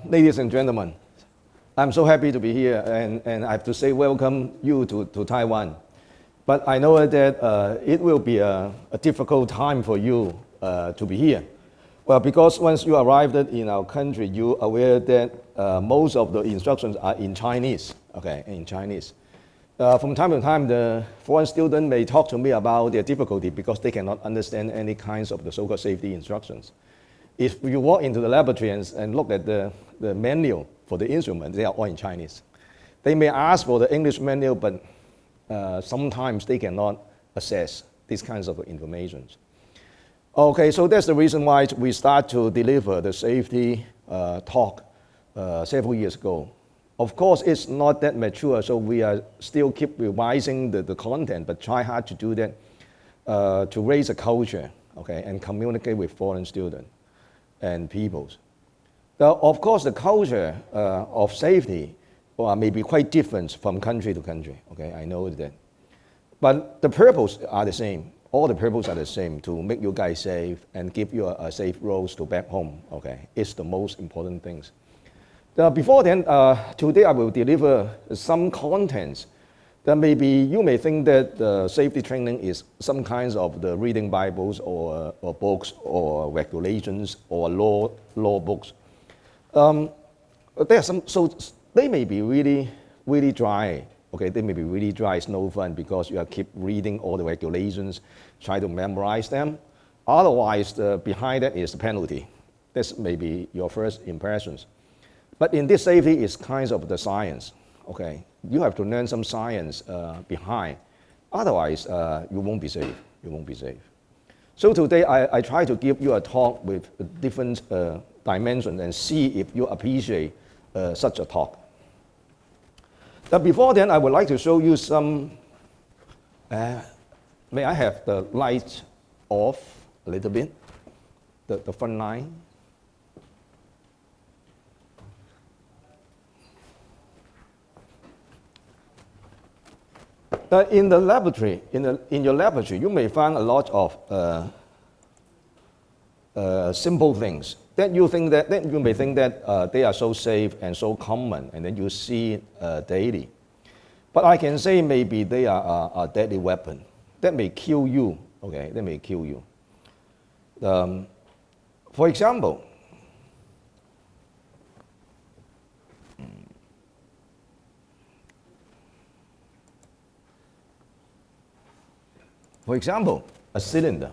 Ladies and gentlemen, I'm so happy to be here, and I have to say welcome you to Taiwan. But I know that it will be a difficult time for you to be here. Well, because once you arrived in our country, you are aware that most of the instructions are in Chinese, okay, in Chinese. From time to time, the foreign student may talk to me about their difficulty because they cannot understand any kinds of the so-called safety instructions. If you walk into the laboratory and look at the menu for the instrument, they are all in Chinese. They may ask for the English menu, but sometimes they cannot access these kinds of information. Okay, so that's the reason why we start to deliver the safety talk several years ago. Of course, it's not that mature, so we are still keep revising the content, but try hard to do that to raise a culture, okay, and communicate with foreign students and peoples. Now, of course, the culture of safety may be quite different from country to country, okay, I know that. But the purpose are the same. All the purposes are the same, to make you guys safe and give you a safe roads to back home, okay? It's the most important things. Before then, today I will deliver some contents that maybe you may think that the safety training is some kinds of the reading Bibles or books or regulations or law books. There are some, so they may be really dry. Okay, they may be really dry. It's no fun because you keep reading all the regulations, try to memorize them. Otherwise, behind that is the penalty. This may be your first impressions. But in this safety is kinds of the science. Okay, you have to learn some science behind. Otherwise, you won't be safe. You won't be safe. So today, I try to give you a talk with different dimensions and see if you appreciate such a talk. But before then, I would like to show you some. May I have the light off a little bit? The front line. In the laboratory, in your laboratory, you may find a lot of simple things that you think that you may think that they are so safe and so common, and then you see it daily. But I can say maybe they are a deadly weapon that may kill you. Okay, they may kill you. For example. For example, a cylinder.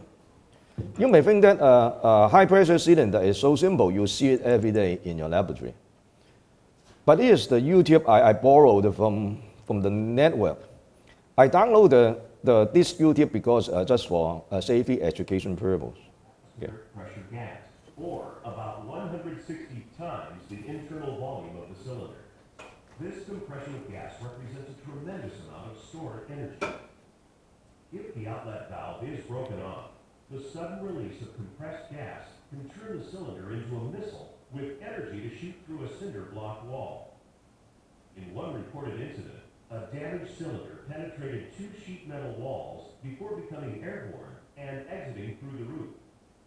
You may think that a high-pressure cylinder is so simple, you see it every day in your laboratory. But here's the YouTube I borrowed from the network. I downloaded this YouTube because just for safety education purpose. Okay. Pressure gas, or about 160 times the internal volume of the cylinder. This compression of gas represents a tremendous amount of stored energy. If the outlet valve is broken off, the sudden release of compressed gas can turn the cylinder into a missile with energy to shoot through a cinder block wall. In one reported incident, a damaged cylinder penetrated 2 sheet metal walls before becoming airborne and exiting through the roof.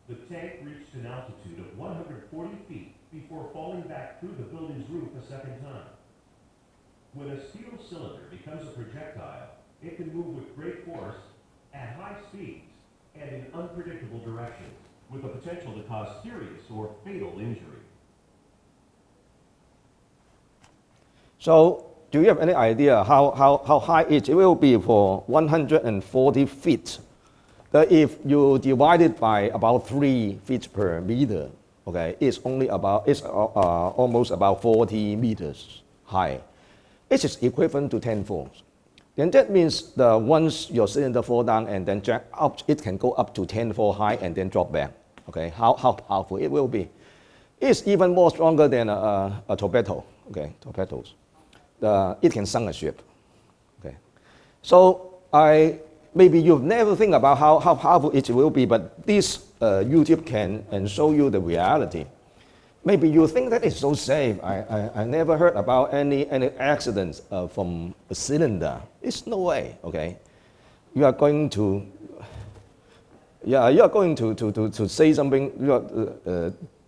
The tank reached an altitude of 140 feet before falling back through the building's roof a second time. When a steel cylinder becomes a projectile, it can move with great force at high speeds and in unpredictable directions, with the potential to cause serious or fatal injury. So, do you have any idea how high it will be for 140 feet? If you divide it by about 3 feet per meter, okay, it's almost about 40 meters high. It is equivalent to 10 floors. Then that means once your cylinder fall down and then jack up, it can go up to 10 floors high and then drop back. Okay, how powerful it will be. It's even more stronger than a torpedo. Okay, torpedoes. It can sink a ship. Okay, so maybe you've never think about how powerful it will be, but this YouTube can show you the reality. Maybe you think that it's so safe. I never heard about any accidents from a cylinder. It's no way, okay? You are going to say something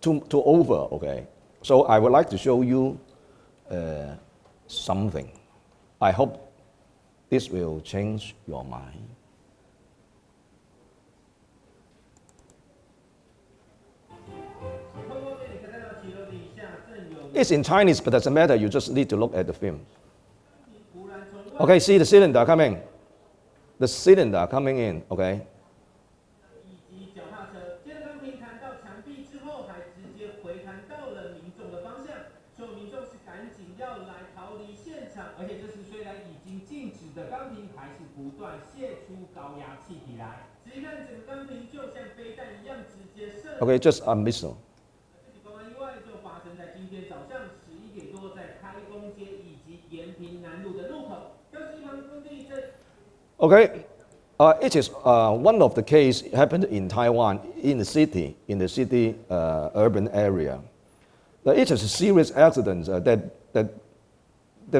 too over, okay? So I would like to show you something. I hope this will change your mind. It's in Chinese, but doesn't matter. You just need to look at the film. Okay, see the cylinder coming. The cylinder coming in, okay? 以及脚踏车，接着钢瓶弹到墙壁之后，还直接回弹到了民众的方向，所以民众是赶紧要来逃离现场，而且这时虽然已经静止的钢瓶，还是不断泄出高压气体来。仔细看，整个钢瓶就像飞弹一样直接射。Okay, just a missile. 这起公安意外就发生在今天早上11点多，在开工街以及延平南路的路口。当时一旁工地正。Okay, it is one of the case happened in Taiwan, in the city, urban area. It is a serious accident that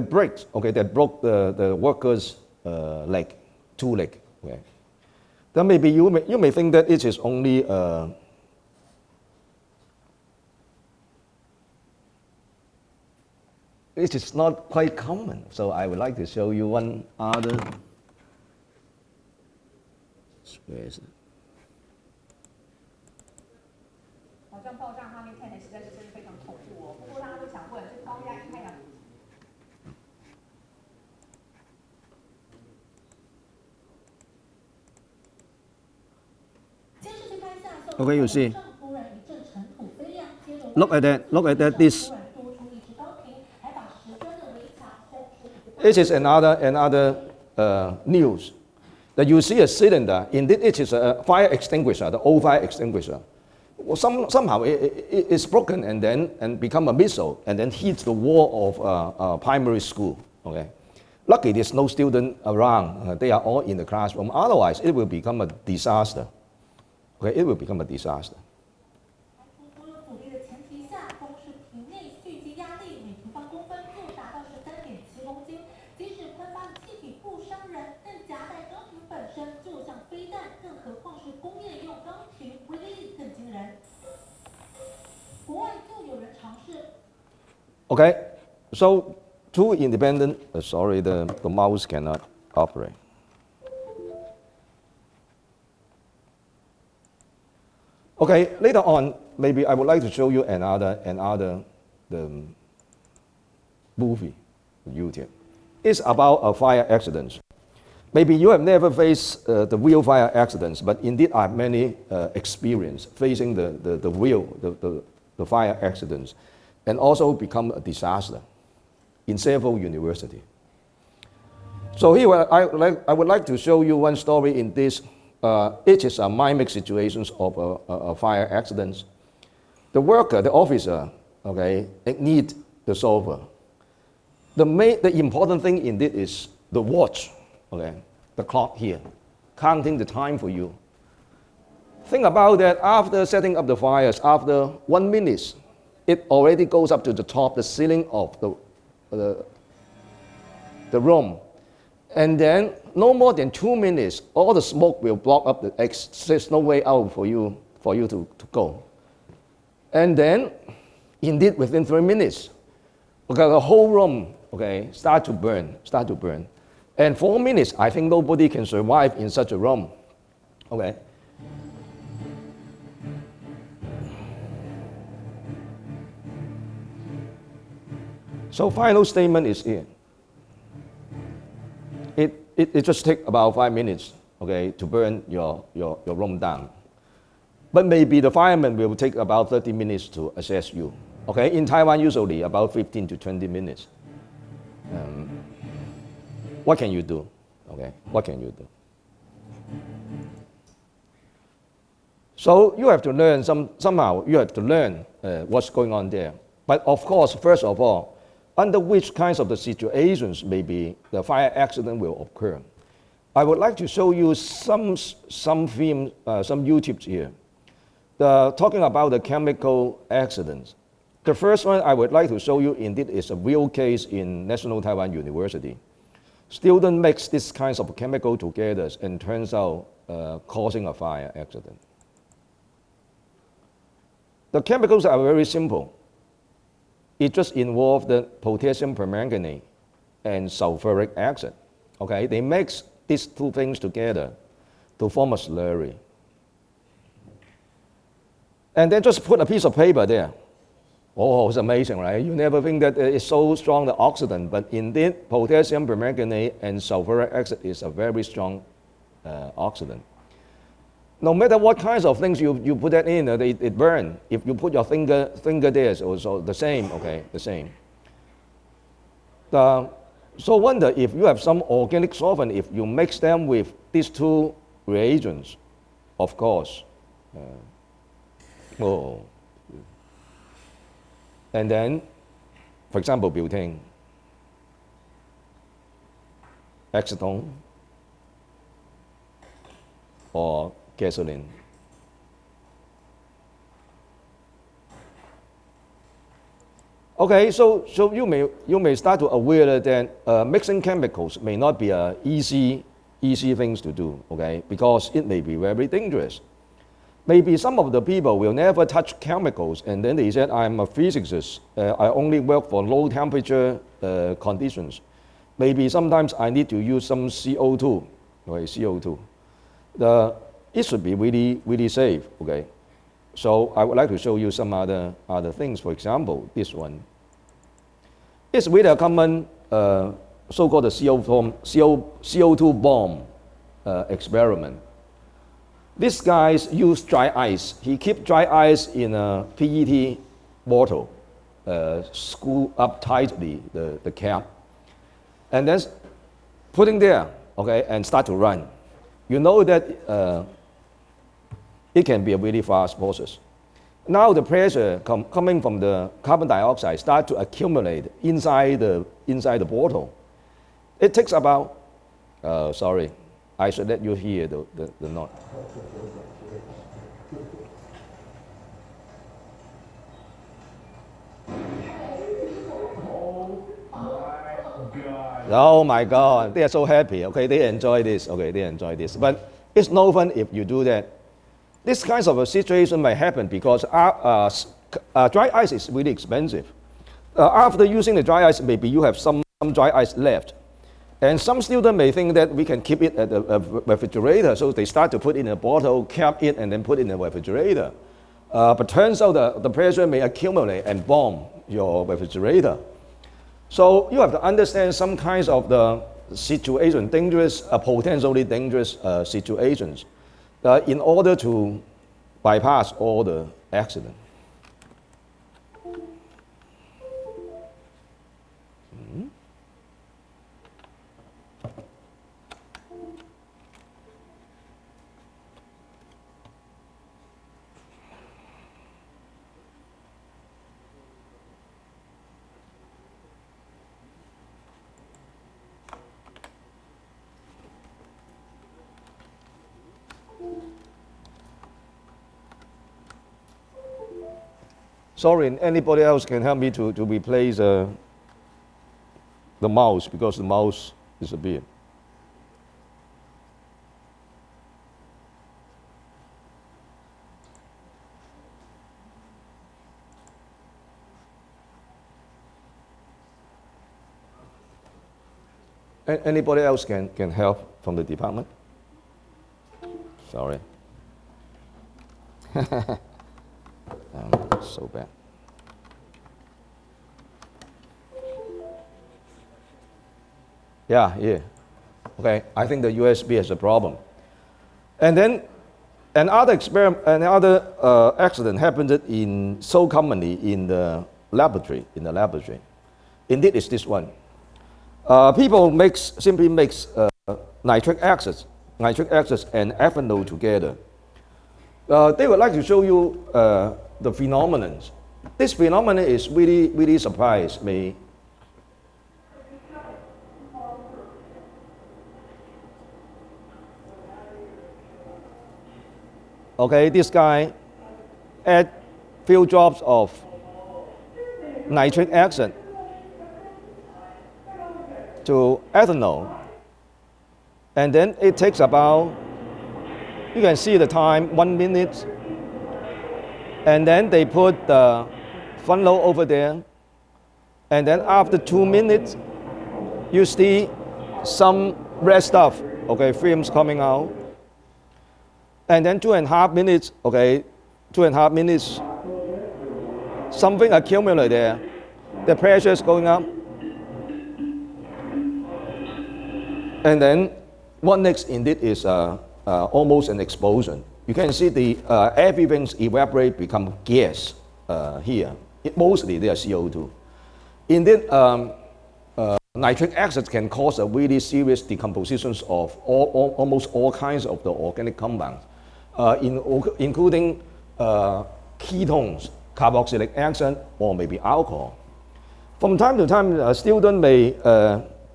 breaks, okay, that broke the worker's leg, two leg. Okay. Then maybe you may think that it is only it is not quite common. So I would like to show you one other. Where is it? 好像爆炸画面看起来实在是真的非常恐怖哦。不过大家都想问，这高压太阳。监视器拍下， Okay, you see. 突然一阵尘土飞亮，接着 Look at that. Look at that. This. 突然多出一只钢瓶，还把石砖的围墙轰出一个。It is another news. That you see a cylinder, indeed it is a fire extinguisher, the old fire extinguisher. Well, somehow it is broken and become a missile and then hits the wall of primary school. Okay, luckily there's no student around. They are all in the classroom. Otherwise, it will become a disaster. Okay, it will become a disaster. 除了阻力的前提下，光是瓶内蓄积压力每平方公分就达到13.7公斤。即使喷发的气体不伤人，但夹带钢瓶本身就像飞弹，更何况是工业用钢瓶，威力更惊人。国外就有人尝试。Okay, so two independent. Sorry, the mouse cannot operate. Okay, later on, maybe I would like to show you another movie on YouTube. It's about a fire accident. Maybe you have never faced the real fire accidents, but indeed I have many experience facing the fire accidents, and also become a disaster in several universities. So here I would like to show you one story in this. It is a mimic situations of a fire accident. The worker, the officer, okay, need the solver. The important thing indeed is the watch, okay, the clock here, counting the time for you. Think about that. After setting up the fires, after 1 minute, it already goes up to the top, the ceiling of the room. And then, no more than 2 minutes, all the smoke will block up the exit. There's no way out for you to go. And then, indeed, within 3 minutes, okay, the whole room, okay, start to burn. And 4 minutes, I think nobody can survive in such a room, okay. So final statement is here. It just takes about 5 minutes, okay, to burn your room down. But maybe the fireman will take about 30 minutes to assess you. Okay, in Taiwan usually about 15 to 20 minutes. What can you do? Okay, what can you do? So you have to learn somehow. You have to learn what's going on there. But of course, first of all, under which kinds of the situations maybe the fire accident will occur. I would like to show you some film, some YouTubes here. Talking about the chemical accidents. The first one I would like to show you indeed is a real case in National Taiwan University. Student mix these kinds of chemical together and turns out causing a fire accident. The chemicals are very simple. it just involves the potassium permanganate and sulfuric acid. Okay, they mix these two things together to form a slurry. And then just put a piece of paper there. Oh, it's amazing, right? You never think that it's so strong, the oxidant, but indeed, potassium permanganate and sulfuric acid is a very strong oxidant. No matter what kinds of things you put that in, it burns. If you put your finger there, it's also the same, okay, the same. So wonder if you have some organic solvent, if you mix them with these two reagents, of course. And then, for example, butane, acetone, or gasoline. Okay, so you may start to aware that mixing chemicals may not be an easy things to do, okay, because it may be very dangerous. Maybe some of the people will never touch chemicals, and then they said, I'm a physicist, I only work for low temperature conditions. Maybe sometimes I need to use some CO2, okay, CO2. It should be really, really safe, okay? So I would like to show you some other things. For example, this one. It's really a common so-called CO2 bomb experiment. These guys use dry ice. He keeps dry ice in a PET bottle, screw up tightly the cap, and then putting there, okay, and start to run. You know that it can be a really fast process. Now the pressure coming from the carbon dioxide start to accumulate inside the bottle. It takes about, sorry, I should let you hear the note. Oh my God, they are so happy. Okay, they enjoy this. Okay, they enjoy this. But it's no fun if you do that. This kind of a situation may happen because dry ice is really expensive. After using the dry ice, maybe you have some dry ice left. And some students may think that we can keep it at the refrigerator, so they start to put it in a bottle, cap it, and then put it in the refrigerator. But turns out the pressure may accumulate and bomb your refrigerator. So you have to understand some kinds of the situation, dangerous, potentially dangerous situations, in order to bypass all the accident. Sorry, anybody else can help me to replace the mouse because the mouse disappeared. Anybody else can help from the department? Sorry. So bad. Yeah. Okay, I think the USB has a problem. And then another accident happened so commonly in the laboratory. Indeed, it's this one. People simply mix nitric acid and ethanol together. They would like to show you the phenomenon. This phenomenon is really surprised me. Okay, this guy add few drops of nitric acid to ethanol, and then it takes about, you can see the time, 1 minute, and then they put the funnel over there, And then after 2 minutes, you see some red stuff, okay, films coming out. And then 2.5 minutes, okay, 2.5 minutes, something accumulated there. The pressure is going up. And then what next indeed is almost an explosion. You can see the everything's evaporate, become gas here. Mostly they are CO2. Indeed, nitric acid can cause a really serious decompositions of almost all kinds of the organic compounds, including ketones, carboxylic acid, or maybe alcohol. From time to time, a student may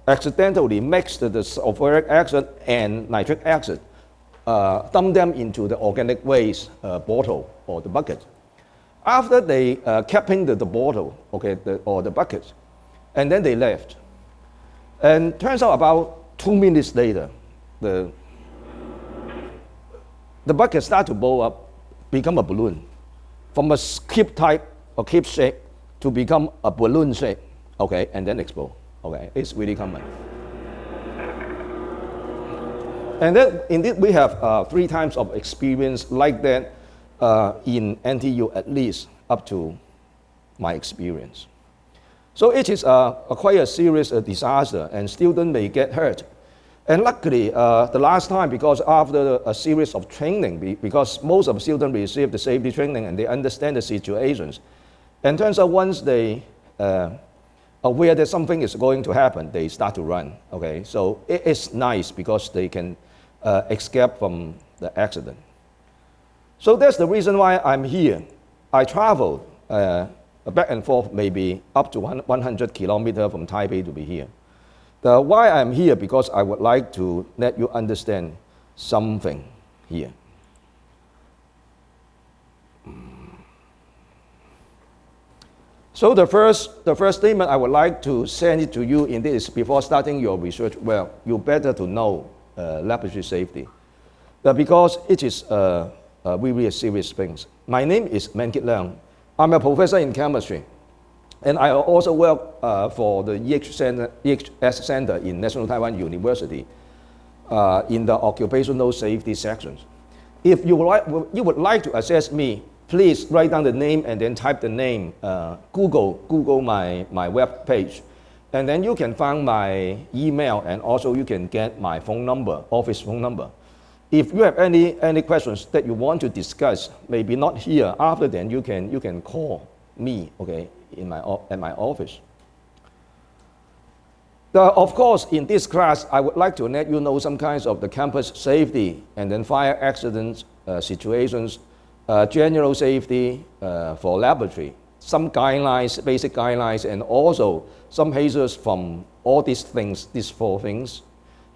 accidentally mix the sulfuric acid and nitric acid, dump them into the organic waste bottle or the bucket. After they capping the bottle, okay, or the bucket, and then they left. And turns out about 2 minutes later, the bucket start to blow up, become a balloon, from a keep type or keep shape to become a balloon shape, okay, and then explode. Okay, it's really common. And then indeed we have 3 times of experience like that in NTU, at least up to my experience. So it is quite a serious disaster, and students may get hurt. And luckily, the last time, because after a series of training, because most of the students receive the safety training and they understand the situations, and turns out once they aware that something is going to happen, they start to run. Okay, so it is nice because they can escape from the accident. So that's the reason why I'm here. I traveled back and forth, maybe up to 100 kilometers from Taipei to be here. Why I'm here, because I would like to let you understand something here. So the first statement I would like to send it to you in this before starting your research. Well, you better to know laboratory safety, because it is really a serious thing. My name is Mankit Leung. I'm a professor in chemistry, and I also work for the EHS Center in National Taiwan University in the occupational safety sections. If you would like to assess me, please write down the name and then type the name. Google my web page, and then you can find my email, and also you can get my phone number, office phone number. If you have any questions that you want to discuss, maybe not here, after then you can call me, okay, at my office. Of course, in this class, I would like to let you know some kinds of the campus safety, and then fire accidents situations, general safety for laboratory, some guidelines, basic guidelines, and also some hazards from all these things, these 4 things.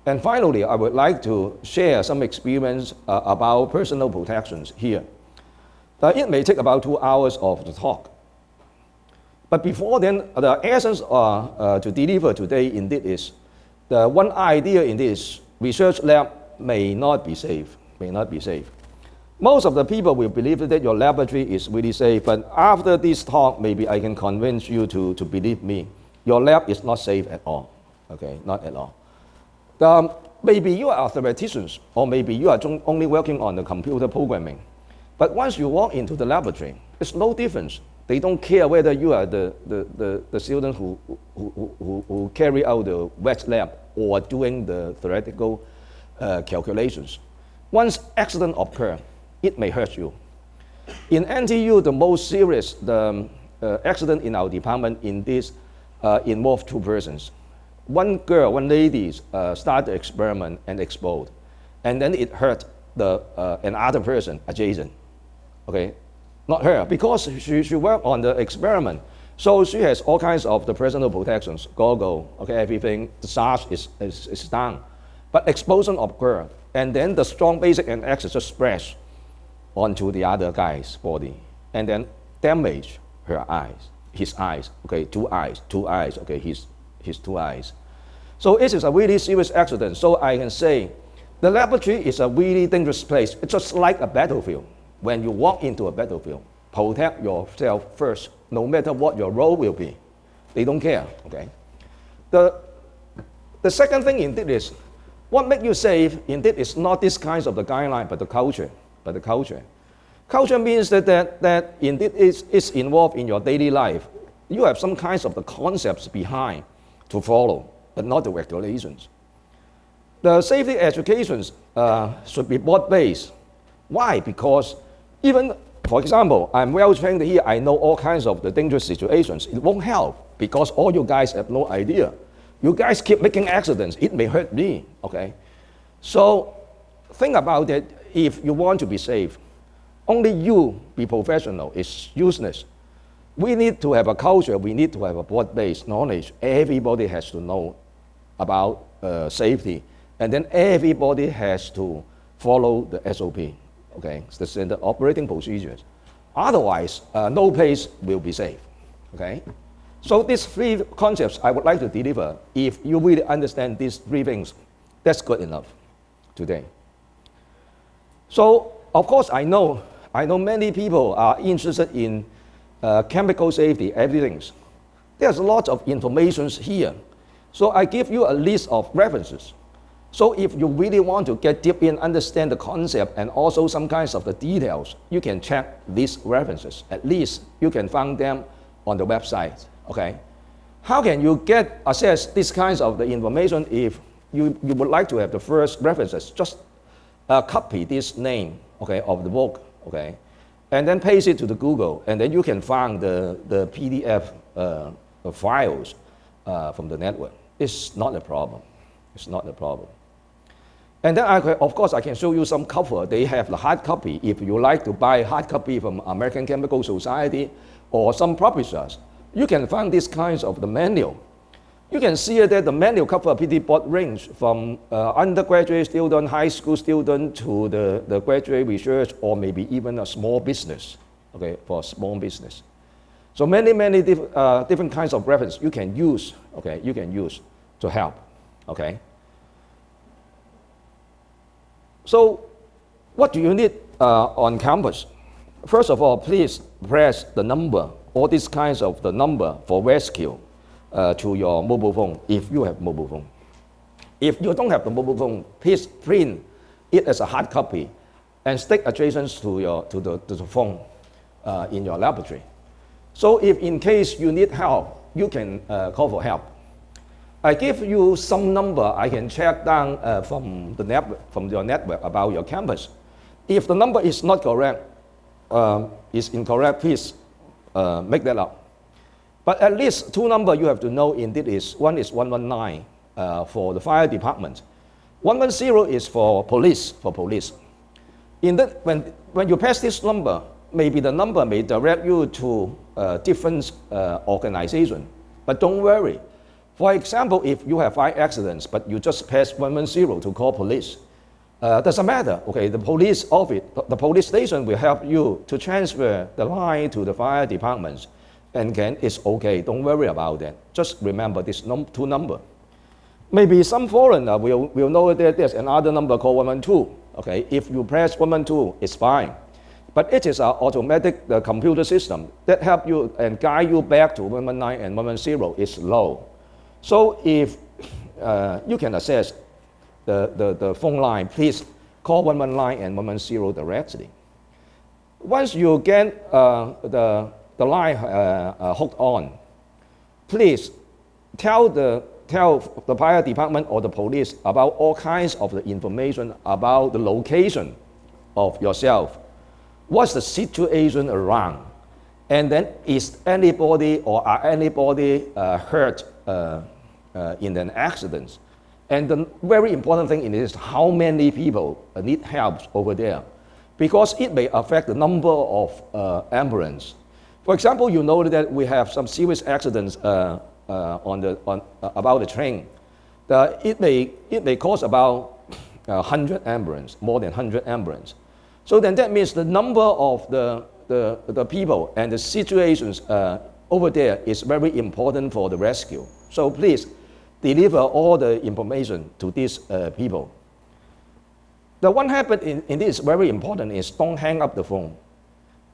And finally, I would like to share some experience about personal protections here. It may take about 2 hours of the talk. But before then, the essence to deliver today indeed is, the one idea in this research lab may not be safe, Most of the people will believe that your laboratory is really safe, but after this talk, maybe I can convince you to believe me. Your lab is not safe at all, okay, not at all. Maybe you are theoreticians, or maybe you are only working on the computer programming. But once you walk into the laboratory, there's no difference. They don't care whether you are the student who carry out the wet lab or doing the theoretical calculations. Once accident occurs, it may hurt you. In NTU, the most serious accident in our department in this involved 2 persons. One lady started the experiment and exploded, and then it hurt another person adjacent. Okay, not her, because she worked on the experiment, so she has all kinds of the personal protections, goggle, okay, everything. The charge is down, but explosion occurred, and then the strong basic and acid just splash onto the other guy's body, and then damage his eyes, okay, 2 eyes, okay, his 2 eyes. So it is a really serious accident. So I can say the laboratory is a really dangerous place. It's just like a battlefield. When you walk into a battlefield, protect yourself first, no matter what your role will be. They don't care, okay? The second thing indeed is, what makes you safe indeed is not this kinds of the guideline, but the culture. Culture means that indeed is involved in your daily life. You have some kinds of the concepts behind to follow, but not the regulations. The safety educations should be board-based. Why? Because even, for example, I'm well trained here, I know all kinds of the dangerous situations. It won't help because all you guys have no idea. You guys keep making accidents, it may hurt me, okay? So think about it, if you want to be safe, only you be professional is useless. We need to have a culture, we need to have a board-based knowledge. Everybody has to know about safety, and then everybody has to follow the SOP, okay? It's the standard operating procedures. Otherwise, no place will be safe, okay? So these three concepts I would like to deliver. If you really understand these three things, that's good enough today. So, of course, I know many people are interested in chemical safety, everything. There's a lot of information here. So I give you a list of references. So if you really want to get deep in, understand the concept and also some kinds of the details, you can check these references. At least you can find them on the website, okay? How can you access these kinds of the information if you would like to have the first references? Just copy this name, okay, of the book, okay? And then paste it to the Google, and then you can find the PDF files from the network. It's not a problem. It's not a problem. And then, of course, I can show you some cover. They have the hard copy. If you like to buy hard copy from American Chemical Society or some publishers, you can find these kinds of the manual. You can see that the manual cover a pretty broad range from undergraduate student, high school student to the graduate research, or maybe even a small business, okay, for a small business. So many different kinds of reference you can use, okay, you can use to help, okay. So what do you need on campus? First of all, please press the number, all these kinds of the number for rescue to your mobile phone, if you have mobile phone. If you don't have the mobile phone, please print it as a hard copy and stick adjacent to the phone in your laboratory. So if in case you need help, you can call for help. I give you some number I can check down from your network about your campus. If the number is not correct, is incorrect, please make that up. But at least two numbers you have to know indeed is, one is 119 for the fire department. 110 is for police, In that, when you pass this number, maybe the number may direct you to different organization, but don't worry. For example, if you have fire accidents, but you just press 110 to call police, doesn't matter, okay? The police office, the police station will help you to transfer the line to the fire departments, and it's okay, don't worry about that. Just remember this two number. Maybe some foreigner will know that there's another number called 112, okay? If you press 112, it's fine. But it is an automatic computer system that help you and guide you back to 119 and 110 is low. So if you can access the phone line, please call 119 and 110 directly. Once you get the line hooked on, please tell the fire department or the police about all kinds of the information about the location of yourself. What's the situation around? And then is anybody or are anybody hurt in an accident? And the very important thing is how many people need help over there, because it may affect the number of ambulance. For example, you know that we have some serious accidents about the train. It may cost about 100 ambulance, more than 100 ambulance. So then that means the number of the people and the situations over there is very important for the rescue. So please deliver all the information to these people. The one habit in this very important is don't hang up the phone.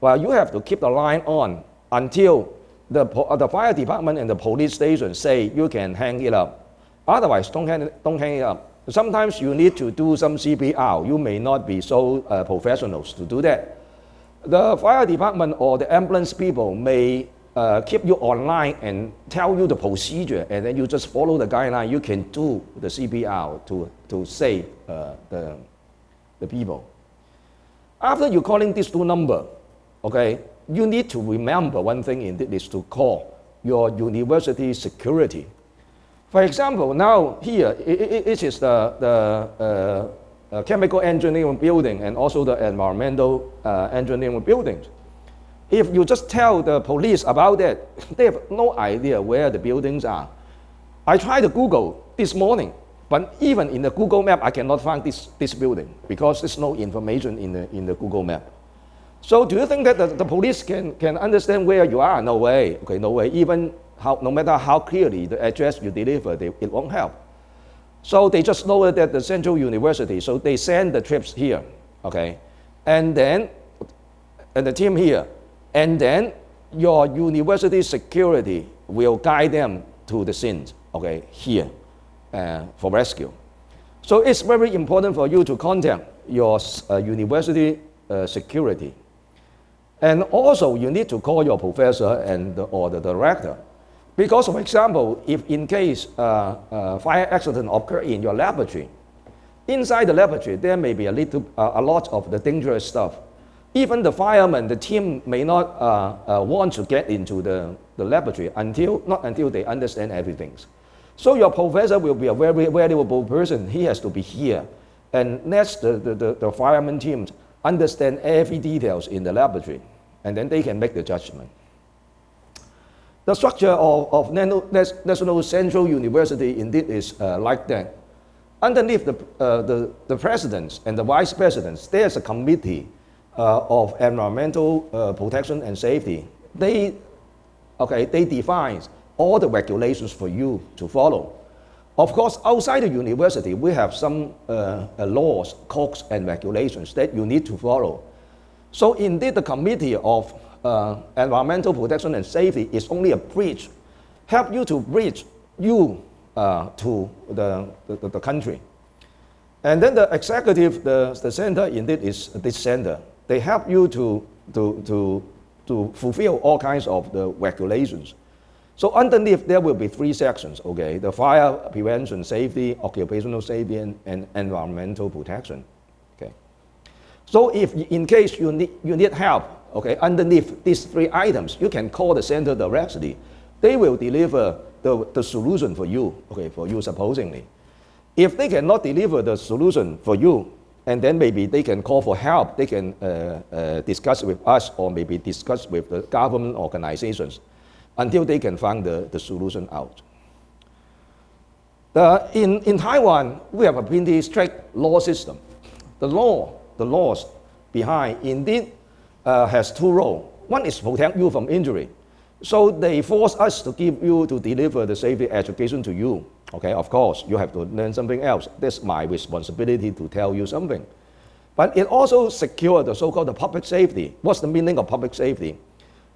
Well, you have to keep the line on until the fire department and the police station say you can hang it up. Otherwise, don't hang it up. Sometimes you need to do some CPR. You may not be so professionals to do that. The fire department or the ambulance people may keep you online and tell you the procedure, and then you just follow the guideline. You can do the CPR to save the people. After you calling these two numbers, okay, you need to remember one thing indeed is to call your university security. For example, now here it is the chemical engineering building and also the environmental engineering buildings. If you just tell the police about that, they have no idea where the buildings are. I tried to Google this morning, but even in the Google map, I cannot find this building because there's no information in the Google map. So do you think that the police can understand where you are? No way. Okay, no way. Even no matter how clearly the address you deliver, it won't help. So they just know that at the Central University, so they send the trips here, okay, and the team here, and then your university security will guide them to the scene, okay, here for rescue. So it's very important for you to contact your university security. And also you need to call your professor or the director. Because, for example, if in case fire accident occur in your laboratory, inside the laboratory there may be a lot of the dangerous stuff. Even the firemen, the team may not want to get into the laboratory not until they understand everything. So your professor will be a very valuable person. He has to be here, and let the fireman team understand every details in the laboratory, and then they can make the judgment. The structure of National Central University indeed is like that. Underneath the presidents and the vice presidents, there's a committee of environmental protection and safety. They define all the regulations for you to follow. Of course, outside the university, we have some laws, codes, and regulations that you need to follow. So indeed, the committee of environmental protection and safety is only a bridge, help you to bridge you to the country. And then the executive, the center indeed is this center. They help you to fulfill all kinds of the regulations. So underneath there will be three sections, okay? The fire prevention, safety, occupational safety, and environmental protection, okay? So if in case you need help, okay, underneath these three items, you can call the center directly. They will deliver the solution for you, okay, for you supposedly. If they cannot deliver the solution for you, and then maybe they can call for help, they can discuss with us or maybe discuss with the government organizations until they can find the solution out. In Taiwan, we have a pretty strict law system. The laws behind indeed has two roles. One is protect you from injury. So they force us to deliver the safety education to you. Okay, of course, you have to learn something else. That's my responsibility to tell you something. But it also secures the so-called the public safety. What's the meaning of public safety?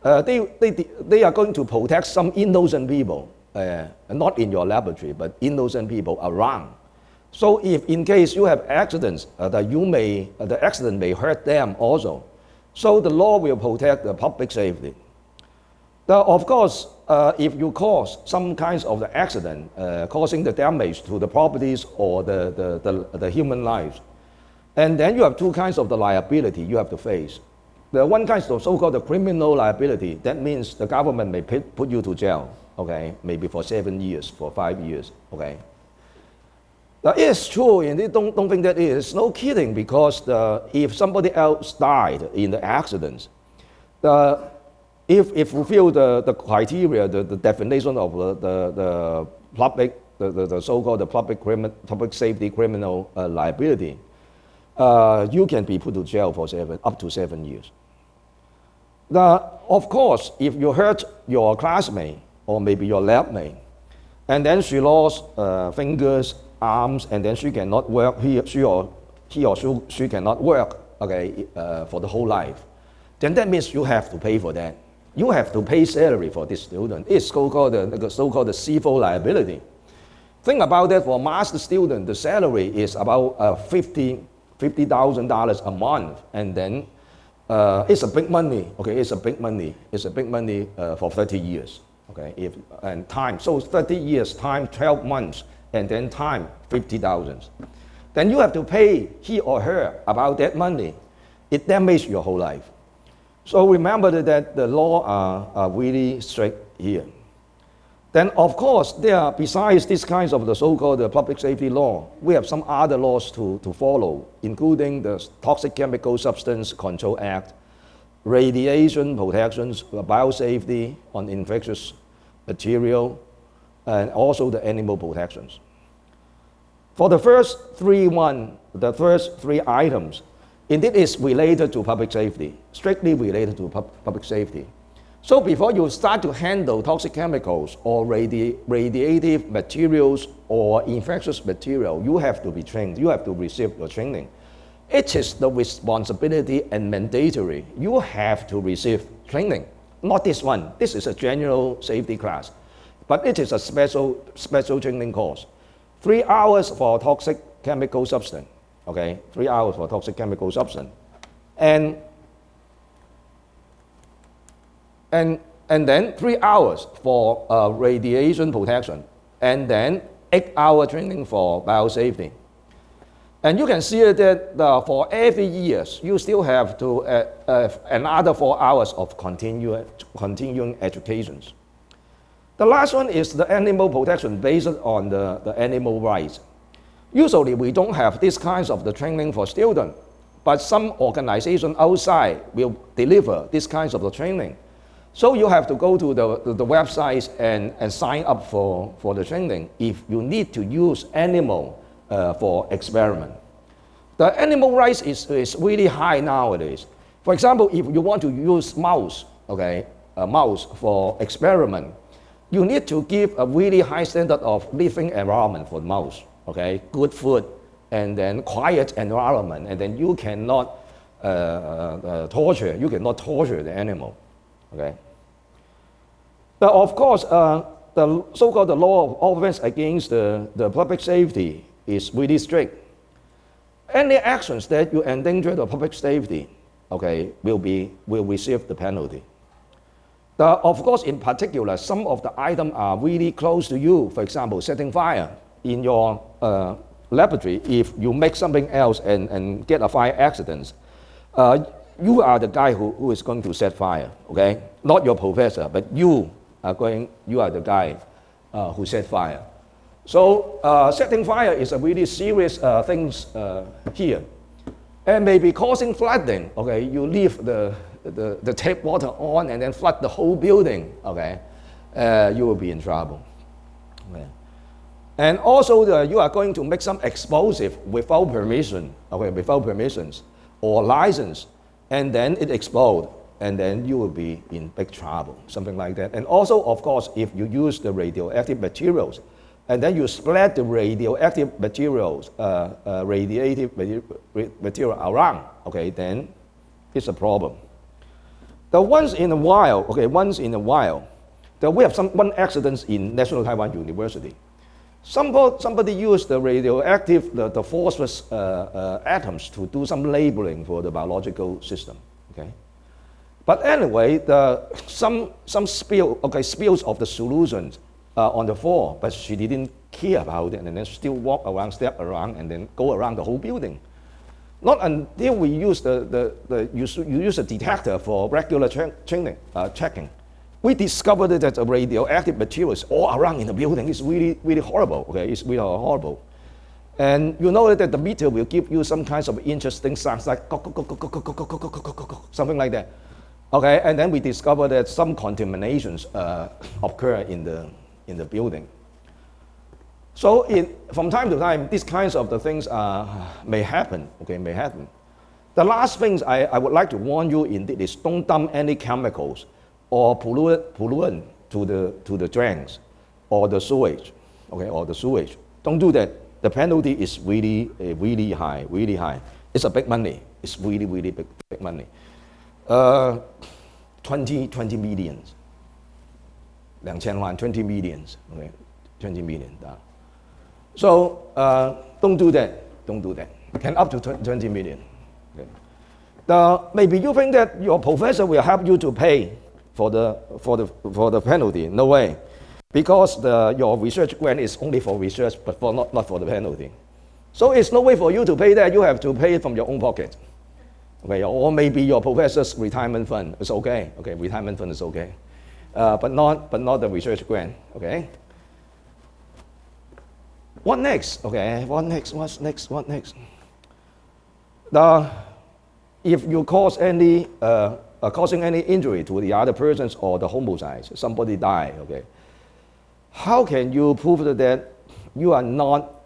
They are going to protect some innocent people, not in your laboratory, but innocent people around. So if in case you have accidents, the accident may hurt them also. So the law will protect the public safety. Of course, if you cause some kinds of the accident, causing the damage to the properties or the human lives, and then you have two kinds of the liability you have to face. The one kind of so-called the criminal liability, that means the government may put you to jail, okay, maybe for 7 years, for 5 years, okay. Now, it's true, and don't think that it is. No kidding, because if somebody else died in the accident, if fulfill the criteria, the definition of the public, the so-called the public safety criminal liability, you can be put to jail for up to 7 years. Of course, if you hurt your classmate or maybe your lab mate, and then she lost fingers, arms, and then she cannot work, she cannot work, okay, for the whole life, then that means you have to pay for that. you have to pay salary for this student. It's so-called the civil liability. Think about that. For master student, the salary is about $50,000 a month, and then it's a big money. Okay, it's a big money. It's a big money for 30 years. Okay, and time. So 30 years time 12 months, and then time 50,000. Then you have to pay he or her about that money. It damages your whole life. So remember that the law are really strict here. Then, of course, besides these kinds of the so-called public safety law, we have some other laws to follow, including the Toxic Chemical Substance Control Act, radiation protections, biosafety on infectious material, and also the animal protections. For the first three items, indeed is related to public safety, strictly related to public safety. So before you start to handle toxic chemicals or radiative materials or infectious material, you have to be trained. You have to receive your training. It is the responsibility and mandatory. You have to receive training. Not this one. This is a general safety class. But it is a special training course. 3 hours for toxic chemical substance. Okay, 3 hours for toxic chemical substance. And then 3 hours for radiation protection, and then 8-hour training for biosafety. And you can see that for every year, you still have to another 4 hours of continuing education. The last one is the animal protection based on the animal rights. Usually we don't have these kinds of the training for students, but some organization outside will deliver these kinds of the training. So you have to go to the websites and sign up for the training if you need to use animal for experiment. The animal rights is really high nowadays. For example, if you want to use mouse, okay, a mouse for experiment, you need to give a really high standard of living environment for the mouse, okay, good food, and then quiet environment, and then you cannot torture the animal, okay. Now, of course, the so-called law of offense against the public safety is really strict. Any actions that you endanger the public safety, okay, will receive the penalty. Of course, in particular, some of the items are really close to you. For example, setting fire in your laboratory. If you make something else and get a fire accident, you are the guy who is going to set fire, okay? Not your professor, but you are the guy who set fire. So setting fire is a really serious thing here. And maybe causing flooding, okay? You leave the tap water on and then flood the whole building, okay? You will be in trouble. Okay. And also you are going to make some explosive without permission, okay, without permissions or license, and then it explodes, and then you will be in big trouble, something like that. And also, of course, if you use the radioactive materials, and then you spread the radioactive materials, radiative material around, okay, then it's a problem. Once in a while, we have one accident in National Taiwan University. Somebody used the radioactive, the phosphorus atoms to do some labeling for the biological system. Okay, but anyway, some spills of the solutions on the floor, but she didn't care about it, and then still walk around, step around, and then go around the whole building. Not until we use you use a detector for regular checking. We discovered that the radioactive materials all around in the building is really, really horrible. Okay, it's really horrible. And you know that the meter will give you some kinds of interesting sounds like something like that. Okay, and then we discovered that some contaminations occur in the building. So from time to time, these kinds of the things may happen. Okay, may happen. The last things I would like to warn you indeed is don't dump any chemicals or pollutant to the drains or the sewage. Okay, or the sewage. Don't do that. The penalty is really, really high, really high. It's a big money. It's really, really big money. 20 millions. 2,000萬 20 millions, okay, 20 million. So don't do that. Don't do that. Can up to 20 million. Okay. Maybe you think that your professor will help you to pay for the penalty. No way, because your research grant is only for research, but not for the penalty. So it's no way for you to pay that. You have to pay it from your own pocket. Okay, or maybe your professor's retirement fund. It's okay. Okay, retirement fund is okay, but not the research grant. Okay. What next? Okay, what next? What's next? What next? If you cause any causing any injury to the other persons or the homicide, somebody die. Okay, how can you prove that you are not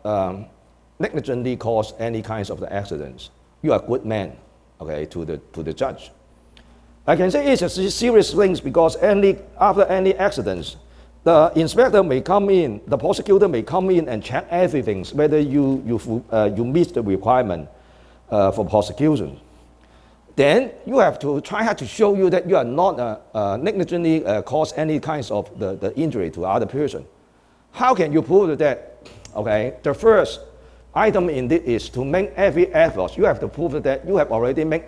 negligently caused any kinds of the accidents? You are a good man. Okay, to the judge. I can say it's a serious thing because after any accidents, the inspector may come in, the prosecutor may come in and check everything, whether you meet the requirement for prosecution. Then you have to try hard to show you that you are not negligently caused any kinds of the injury to other person. How can you prove that? Okay, the first item in this is to make every effort. You have to prove that you have already made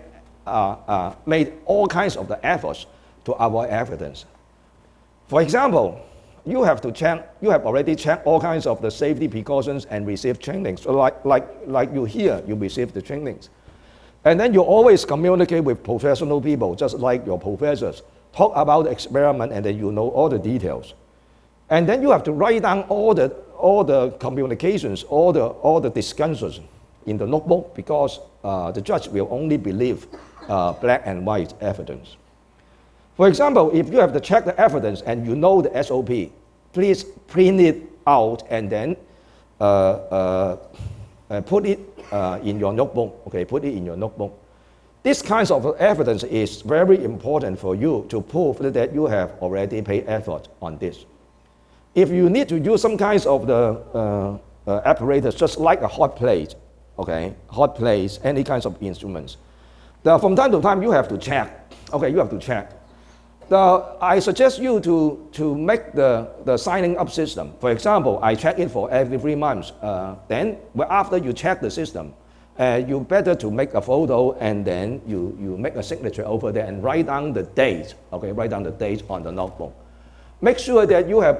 all kinds of the efforts to avoid evidence. For example, you have already checked all kinds of the safety precautions and received trainings. So like you here, you receive the trainings. And then you always communicate with professional people, just like your professors. Talk about the experiment and then you know all the details. And then you have to write down all the communications, all the discussions in the notebook because the judge will only believe black and white evidence. For example, if you have to check the evidence and you know the SOP, please print it out and then put it in your notebook. Okay, put it in your notebook. This kind of evidence is very important for you to prove that you have already paid effort on this. If you need to use some kinds of the apparatus, just like a hot plate, okay, hot plates, any kinds of instruments, from time to time you have to check. Okay, you have to check. I suggest you to make the signing up system. For example, I check it for every 3 months. Then after you check the system, you better to make a photo and then you make a signature over there and write down the date. Okay, write down the date on the notebook. Make sure that you have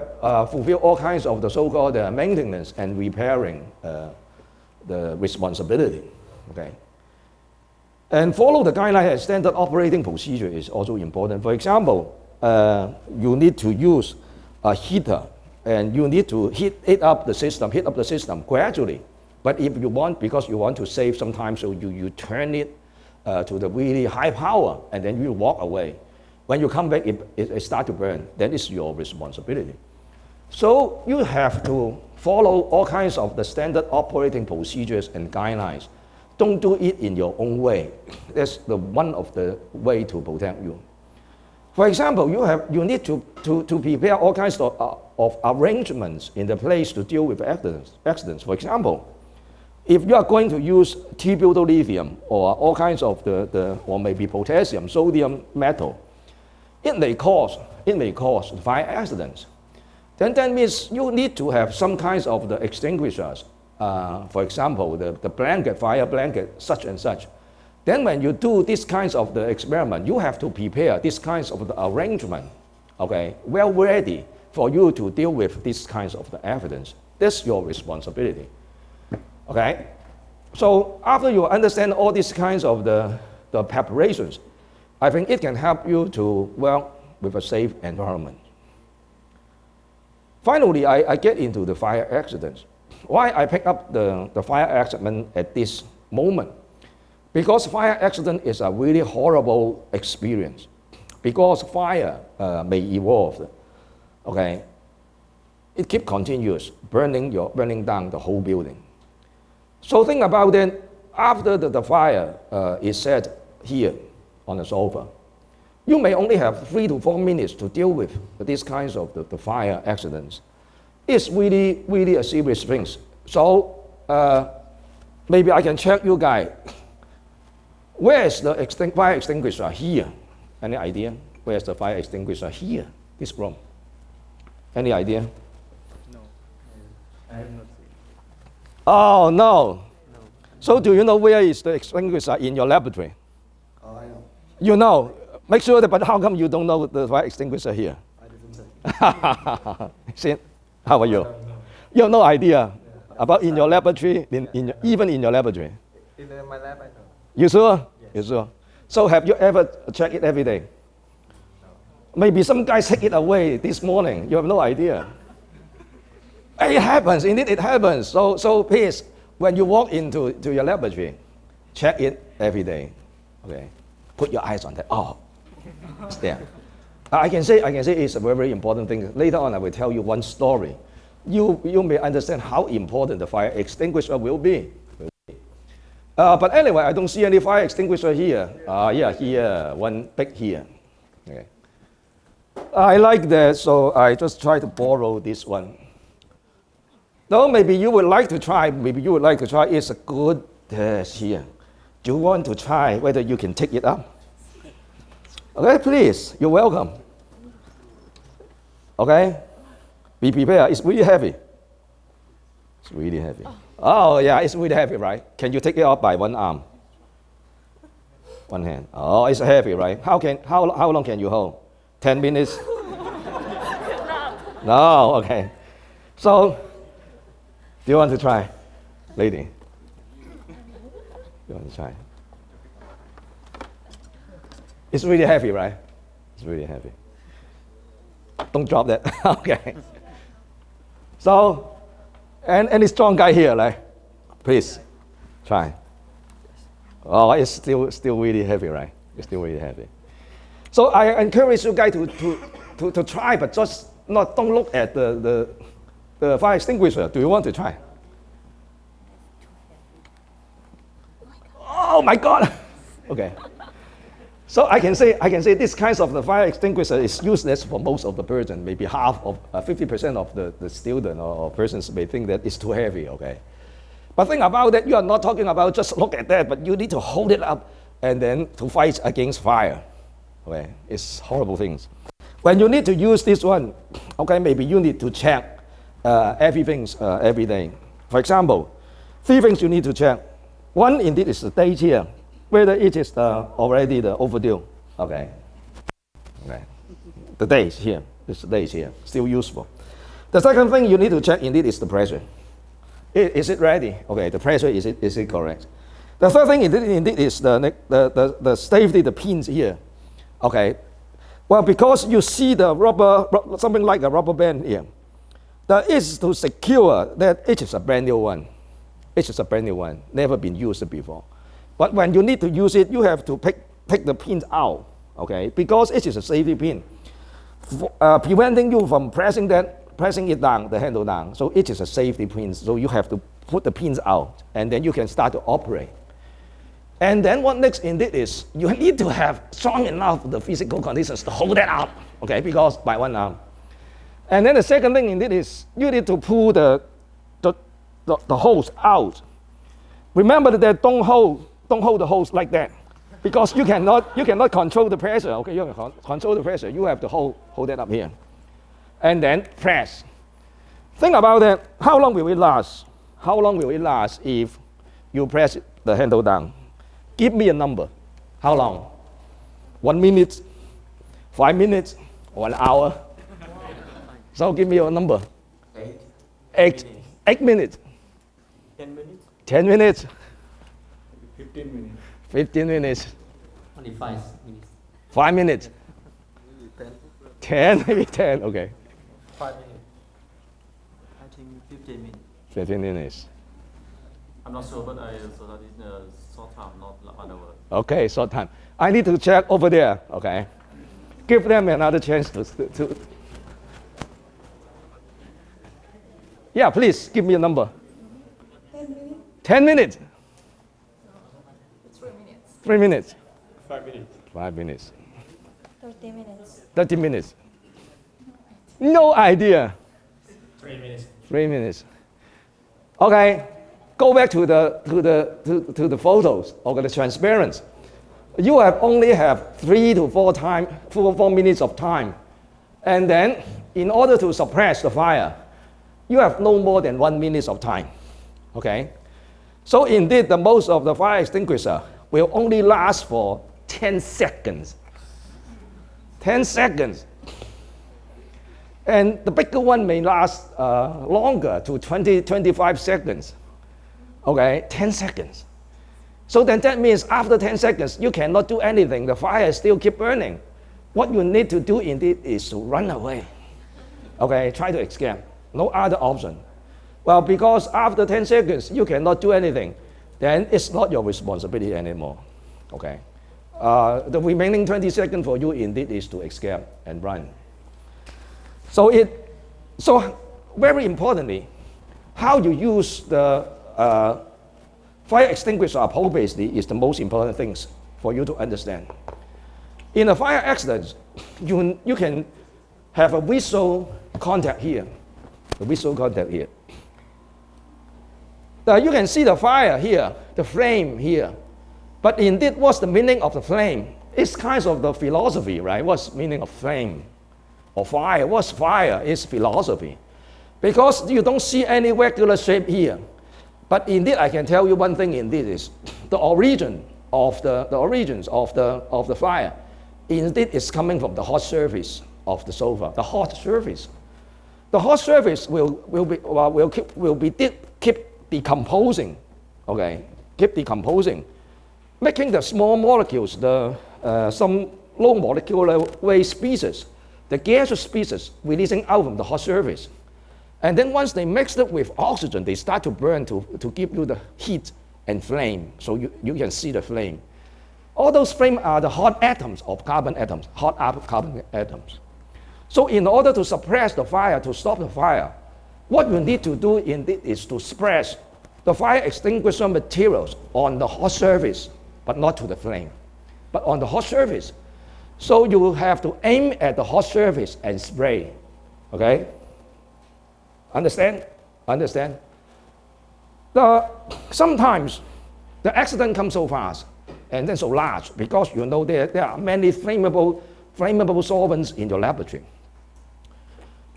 fulfilled all kinds of the so-called maintenance and repairing the responsibility. Okay. And follow the guideline and standard operating procedure is also important. For example, you need to use a heater and you need to heat up the system gradually. But if you want, because you want to save some time, so you turn it to the really high power and then you walk away. When you come back, it starts to burn. Then it's your responsibility. So you have to follow all kinds of the standard operating procedures and guidelines. Don't do it in your own way. That's one of the way to protect you. For example, you need to prepare all kinds of arrangements in the place to deal with accidents. For example, if you are going to use T-butyl lithium or all kinds of or maybe potassium, sodium, metal, it may cause fire accidents. Then that means you need to have some kinds of the extinguishers. For example, the blanket, fire blanket, such and such. Then when you do these kinds of the experiment, you have to prepare these kinds of the arrangement, okay, well ready for you to deal with these kinds of the evidence. That's your responsibility, okay? So after you understand all these kinds of the preparations, I think it can help you to work with a safe environment. Finally, I get into the fire accidents. Why I pick up the fire accident at this moment? Because fire accident is a really horrible experience. Because fire may evolve, okay? It keeps continuous, burning down the whole building. So think about it, after the fire is set here on the sofa, you may only have 3 to 4 minutes to deal with these kinds of the fire accidents. It's really, really a serious thing. So maybe I can check you guys. Where is the fire extinguisher? Here. Any idea? Where's the fire extinguisher? Here, this room. Any idea? No, I have not seen. Oh, no. No. So do you know where is the extinguisher in your laboratory? Oh, I know. You know. Make sure that, but how come you don't know the fire extinguisher here? I didn't say. See, how are you? No. You have no idea about in your laboratory, even in your laboratory. In my lab, I know. You sure? Yes. You sure? So have you ever checked it every day? Maybe some guys take it away this morning. You have no idea. It happens. Indeed, it happens. So please, when you walk into your laboratory, check it every day. Okay. Put your eyes on that. Oh, it's there. I can say it's a very important thing. Later on, I will tell you one story. You may understand how important the fire extinguisher will be. But anyway, I don't see any fire extinguisher here. Yeah, here, one big here. Okay. I like that, so I just try to borrow this one. No, maybe you would like to try. It's a good test here. Do you want to try whether you can take it up? Okay, please. You're welcome. Okay? Be prepared. It's really heavy. It's really heavy. Oh, yeah, it's really heavy, right? Can you take it up by one arm? One hand. Oh, it's heavy, right? How long can you hold? 10 minutes? No, okay. So, do you want to try, lady? You want to try? It's really heavy, right? It's really heavy. Don't drop that. Okay. So, and any strong guy here, like, please try. Oh, it's still really heavy, right? It's still really heavy. So I encourage you guys to try, but just don't look at the fire extinguisher. Do you want to try? Oh my God! Okay. So I can say this kind of the fire extinguisher is useless for most of the person. Maybe half of 50% of the student or persons may think that it's too heavy. Okay. But think about that. You are not talking about just look at that, but you need to hold it up and then to fight against fire. Okay, it's horrible things. When you need to use this one, okay, maybe you need to check everything every day. For example, 3 things you need to check. One, indeed, is the date here, whether it is already the overdue. Okay. Okay. The date here. It's the date here. Still useful. The second thing you need to check indeed is the pressure. Is it ready? Okay. The pressure is it correct? The third thing indeed is the safety, the pins here. Okay. Well, because you see the rubber, something like a rubber band here, that is to secure that it is a brand new one. It is a brand new one, never been used before. But when you need to use it, you have to take the pins out, okay? Because it is a safety pin, preventing you from pressing it down, the handle down. So it is a safety pin. So you have to put the pins out, and then you can start to operate. And then what next indeed is you need to have strong enough the physical conditions to hold that up, okay? Because by one arm. And then the second thing indeed is you need to pull the hose out. Remember that don't hold the hose like that, because you cannot control the pressure. Okay, you can control the pressure. You have to hold it up here, and then press. Think about that. How long will it last? How long will it last if you press the handle down? Give me a number. How long? 1 minute, 5 minutes, 1 hour. So give me a number. 8 minutes. 10 minutes? 10 minutes. 15 minutes. 15 minutes. Only 5 minutes. 5 minutes. Maybe 10, maybe 10. Okay. 5 minutes. I think 15 minutes. 15 minutes. I'm not sure, but I so that is a short time, not other word. Okay, short time. I need to check over there. Okay. Give them another chance to. Yeah, please give me a number. 10 minutes. 3 minutes. 3 minutes. 5 minutes. 5 minutes. 30 minutes. 30 minutes. No idea. 3 minutes. 3 minutes. Okay. Go back to the photos. Okay, the transparency. you only have 3 to 4 minutes of time. And then, in order to suppress the fire, you have no more than 1 minute of time. Okay? So indeed, the most of the fire extinguisher will only last for 10 seconds. 10 seconds. And the bigger one may last longer, to 25 seconds. Okay, 10 seconds. So then that means after 10 seconds, you cannot do anything. The fire still keep burning. What you need to do indeed is to run away. Okay, try to escape. No other option. Well, because after 10 seconds, you cannot do anything, then it's not your responsibility anymore. Okay? The remaining 20 seconds for you indeed is to escape and run. So very importantly, how you use the fire extinguisher appropriately is the most important things for you to understand. In a fire accident, you can have a visual contact here. The visual contact here. You can see the fire here, the flame here. But indeed, what's the meaning of the flame? It's kind of the philosophy, right? What's the meaning of flame or fire? What's fire? It's philosophy. Because you don't see any regular shape here. But indeed, I can tell you one thing indeed is the origins of the fire indeed is coming from the hot surface of the sofa. The hot surface. The hot surface will keep decomposing, okay? Keep decomposing, making the small molecules, some low molecular weight species, the gaseous species releasing out from the hot surface. And then once they mix it with oxygen, they start to burn to give you the heat and flame, so you can see the flame. All those flames are the hot atoms of carbon atoms, hot carbon atoms. So in order to suppress the fire, to stop the fire, what you need to do indeed is to spread the fire extinguisher materials on the hot surface, but not to the flame, but on the hot surface. So you will have to aim at the hot surface and spray, okay? Understand? Understand? Sometimes the accident comes so fast and then so large because you know there are many flammable solvents in your laboratory.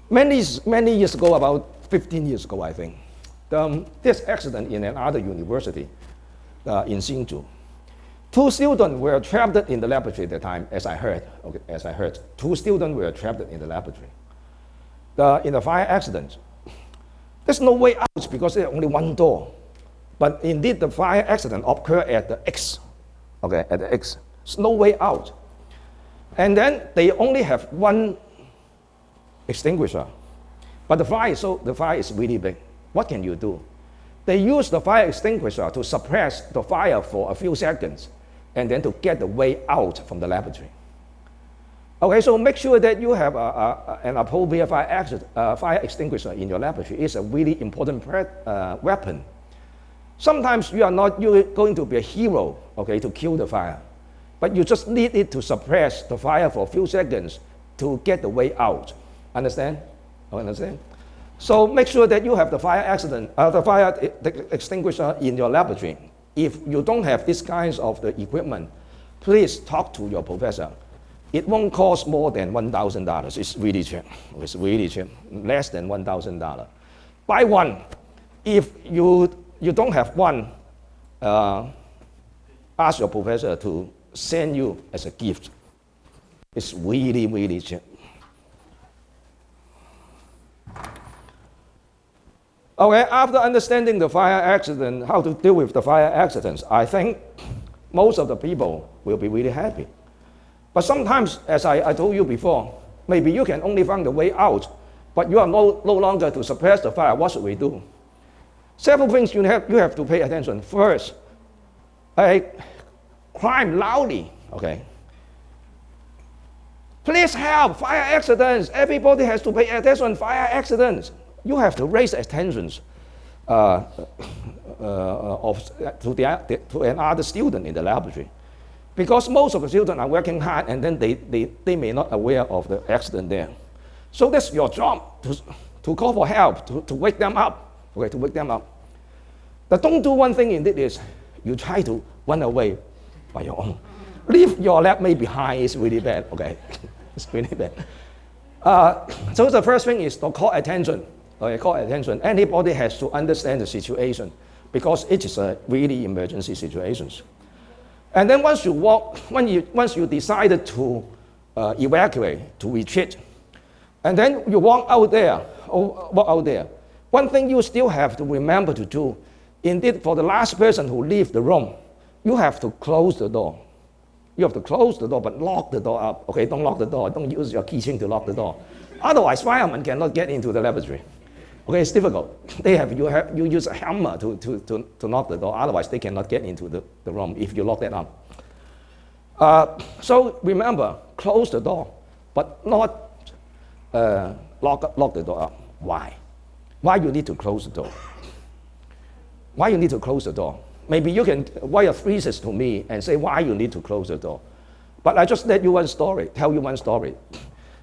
Many years ago, about 15 years ago, I think, this accident in another university in Hsinchu. 2 students were trapped in the laboratory at the time, as I heard. Okay, as I heard, 2 students were trapped in the laboratory. In a fire accident, there's no way out because there's only one door. But indeed, the fire accident occurred at the X. Okay, at the X. There's no way out. And then they only have one extinguisher. But the fire is really big. What can you do? They use the fire extinguisher to suppress the fire for a few seconds and then to get the way out from the laboratory. Okay, so make sure that you have an appropriate fire extinguisher in your laboratory. It's a really important weapon. Sometimes you are not going to be a hero, okay, to kill the fire, but you just need it to suppress the fire for a few seconds to get the way out. Understand? Understand? So make sure that you have the fire extinguisher in your laboratory. If you don't have these kinds of the equipment, please talk to your professor. It won't cost more than $1,000. It's really cheap. It's really cheap. Less than $1,000. Buy one. If you don't have one, ask your professor to send you as a gift. It's really, really cheap. Okay, after understanding the fire accident, how to deal with the fire accidents, I think most of the people will be really happy. But sometimes, as I told you before, maybe you can only find the way out, but you are no longer to suppress the fire. What should we do? Several things you have to pay attention. First, climb loudly, okay? Please help, fire accidents. Everybody has to pay attention, fire accidents. You have to raise attention to another student in the laboratory. Because most of the students are working hard and then they may not aware of the accident there. So that's your job, to call for help, to wake them up, okay, to wake them up. But don't do one thing indeed is, you try to run away by your own. Leave your lab mate behind is really bad, okay? It's really bad. So the first thing is to call attention. Okay, call attention. Anybody has to understand the situation because it is a really emergency situations. And then once you decided to evacuate, to retreat, and then you walk out there, one thing you still have to remember to do, indeed for the last person who leaves the room, you have to close the door. You have to close the door, but lock the door up. Okay, don't lock the door. Don't use your keychain to lock the door. Otherwise, firemen cannot get into the laboratory. Okay, it's difficult. You use a hammer to knock the door. Otherwise, they cannot get into the room if you lock that up. So remember, close the door, but not lock the door up. Why? Why you need to close the door? Why you need to close the door? Maybe you can write a thesis to me and say why you need to close the door. But I just tell you one story.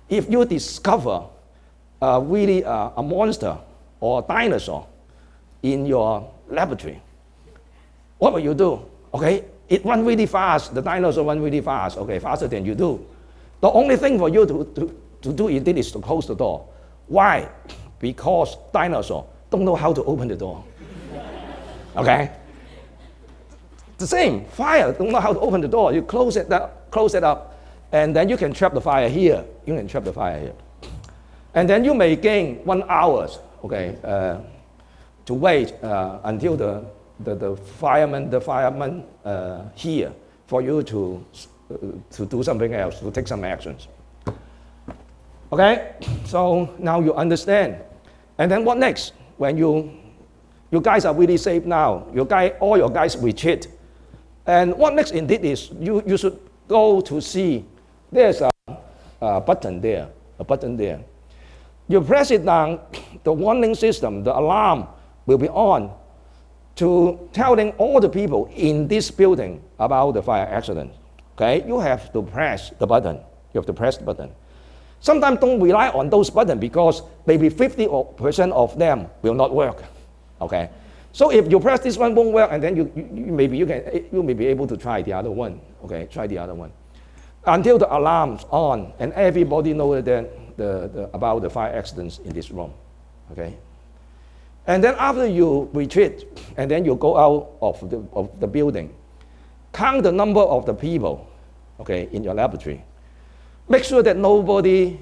If you discover really a monster or a dinosaur in your laboratory, what will you do? Okay, it runs really fast. The dinosaur runs really fast. Okay, faster than you do. The only thing for you to do indeed is to close the door. Why? Because dinosaurs don't know how to open the door. Okay? The same, fire don't know how to open the door. You close it up, and then you can trap the fire here. And then you may gain 1 hour, okay, to wait until the fireman here for you to do something else, to take some actions. Okay, so now you understand. And then what next? When you guys are really safe now, all your guys retreat. And what next indeed is you should go to see there's a button there. You press it down, the warning system, the alarm will be on to telling all the people in this building about the fire accident. Okay, you have to press the button. Sometimes don't rely on those buttons because maybe 50% of them will not work. Okay, so if you press this one won't work, and then you may be able to try the other one. Okay, try the other one until the alarm's on and everybody knows that about the fire accidents in this room. Okay, and then after you retreat and then you go out of the building, count the number of the people, okay, in your laboratory. Make sure that nobody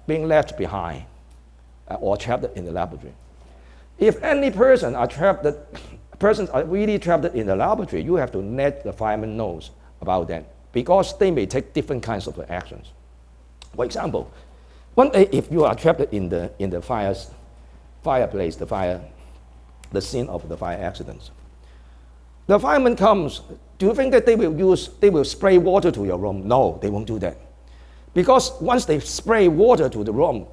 being left behind or trapped in the laboratory. If any persons are really trapped in the laboratory, you have to let the fireman know about that because they may take different kinds of actions. For example, one day if you are trapped in the fireplace, the scene of the fire accidents, the fireman comes. Do you think that they will spray water to your room? No, they won't do that. Because once they spray water to the room,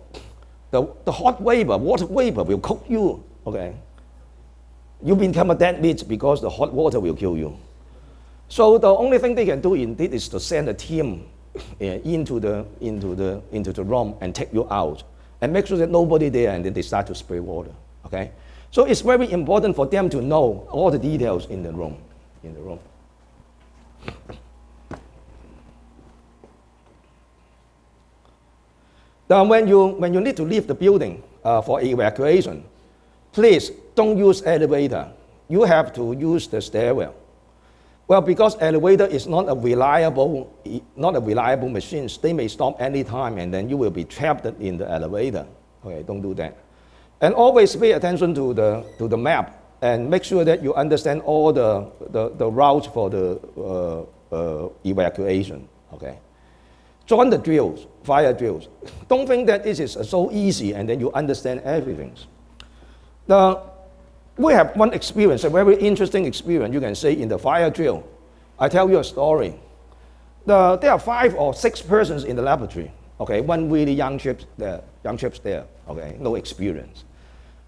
the water vapor will cook you, okay? You become a dead meat because the hot water will kill you. So the only thing they can do indeed is to send a team into the room and take you out and make sure that nobody there, and then they start to spray water, okay? So it's very important for them to know all the details in the room. Now, when you need to leave the building for evacuation, please don't use elevator. You have to use the stairwell. Well, because elevator is not a reliable machine. They may stop any time, and then you will be trapped in the elevator. Okay, don't do that. And always pay attention to the map and make sure that you understand all the routes for the evacuation. Okay. Join the drills, fire drills. Don't think that this is so easy and then you understand everything. Now, we have one experience, a very interesting experience, you can say, in the fire drill. I tell you a story. There are 5 or 6 persons in the laboratory. Okay, one really young chips there. Okay, no experience.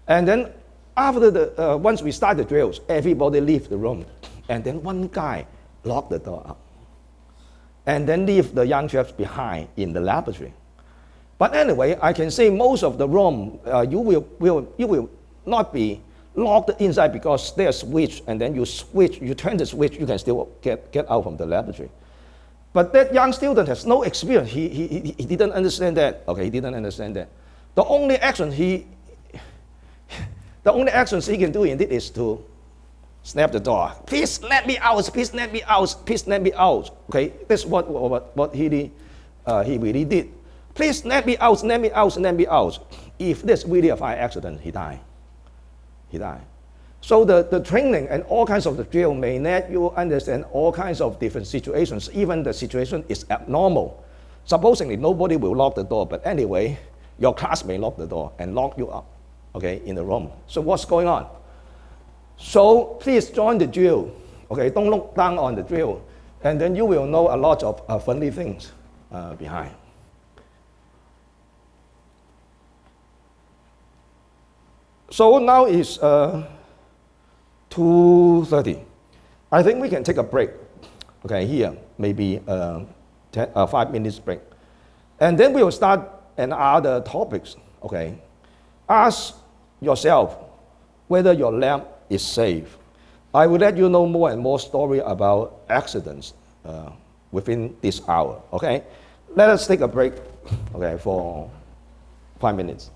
And then after once we start the drills, everybody leave the room, and then one guy lock the door up, and then leave the young chaps behind in the laboratory. But anyway, I can say most of the room you will not be locked inside because there's a switch, and then you turn the switch, you can still get out from the laboratory. But that young student has no experience. He didn't understand that. Okay, he didn't understand that. The only actions he can do indeed is to snap the door. Please let me out. Please let me out. Please let me out. Okay, that's what he really did. Please let me out. Let me out. Let me out. If this really a fire accident, he died. He died. So the training and all kinds of the drill may let you understand all kinds of different situations. Even the situation is abnormal. Supposedly nobody will lock the door, but anyway, your class may lock the door and lock you up, okay, in the room. So what's going on? So please join the drill, okay? Don't look down on the drill, and then you will know a lot of funny things behind. So now is 2:30. I think we can take a break. Okay, here, maybe 5 minutes break. And then we will start another topics, okay? Ask yourself whether your lamp is safe. I will let you know more and more story about accidents within this hour, okay? Let us take a break, okay, for 5 minutes.